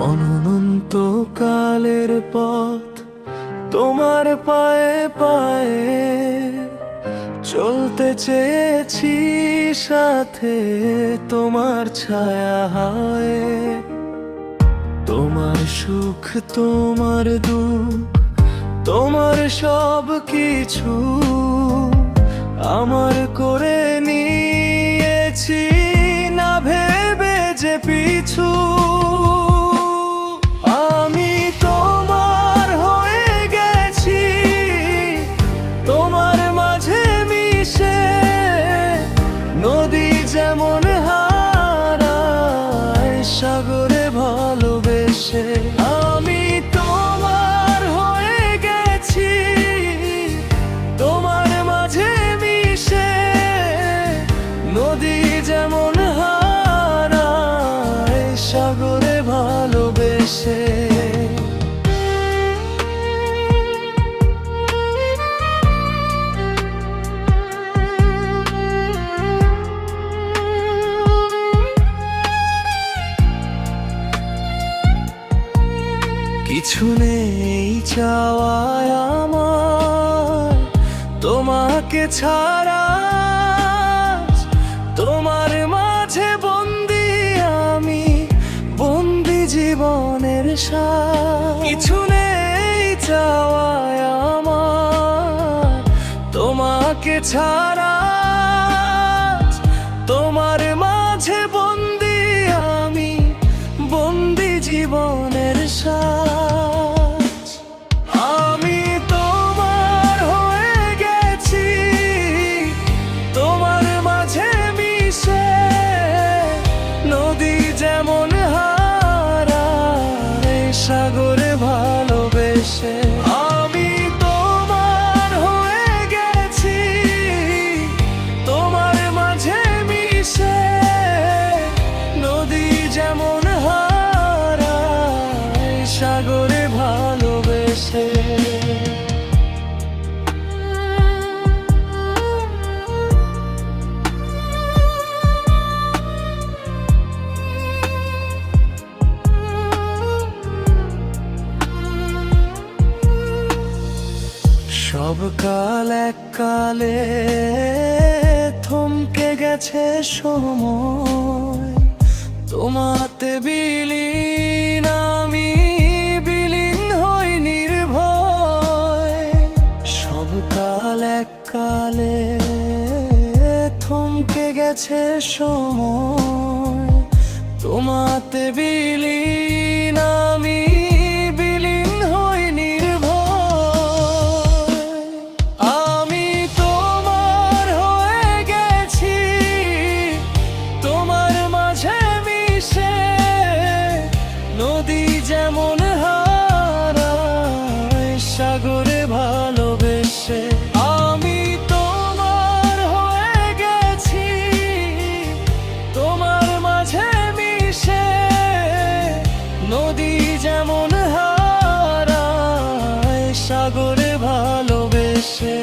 অনন্ত কালের পথ তোমার পায়ে পায়ে চলতে চেয়েছি, সাথে তোমার ছায়া হয়। তোমার সুখ, তোমার দুঃখ, তোমার সব কিছু আমার করে নিয়েছি, না ভেবে যে পিছু। আমি তোমার হয়ে গেছি, তোমার মাঝে মিশে, নদী যেমন হারায় সাগরে ভালোবেসে। আমি তোমার হয়ে গেছি, তোমার মাঝে মিশে, নদী যেমন হারায় সাগরে ভালোবেসে। কিছু নেই চাওয়ায় আমার তোমাকে ছাড়া, তোমার মাঝে বন্দি আমি, বন্দি জীবনের সাথ। কিছু নেই চাওয়ায় আমার তোমাকে ছাড়া, তোমার মাঝে বন্দি আমি, বন্দি জীবনের সাথ। আমি তোমার হয়ে গেছি, তোমার মাঝে মিশে, নদী যেমন হারায় সাগরে ভালোবেসে। আমি তোমার হয়ে গেছি, তোমার মাঝে মিশে, নদী যেমন হারায় সাগরে ভালোবেসে। সব কাল এক কালে থমকে গেছে সময়, তোমাতে বিলীন আমি, বিলীন হই নির্ভয়। সব কাল এক কালে থমকে গেছে সময়, তোমাতে বিলীন আমি, বিলীন হই নির্ভয়। আমি তোমার হয়ে গেছি, তোমার মাঝে মিশে, নদী যেমন হারায় সাগরে ভালোবেসে। আমি তোমার হয়ে গেছি, তোমার মাঝে মিশে, নদী যেমন হারায় সাগরে ভালোবেসে।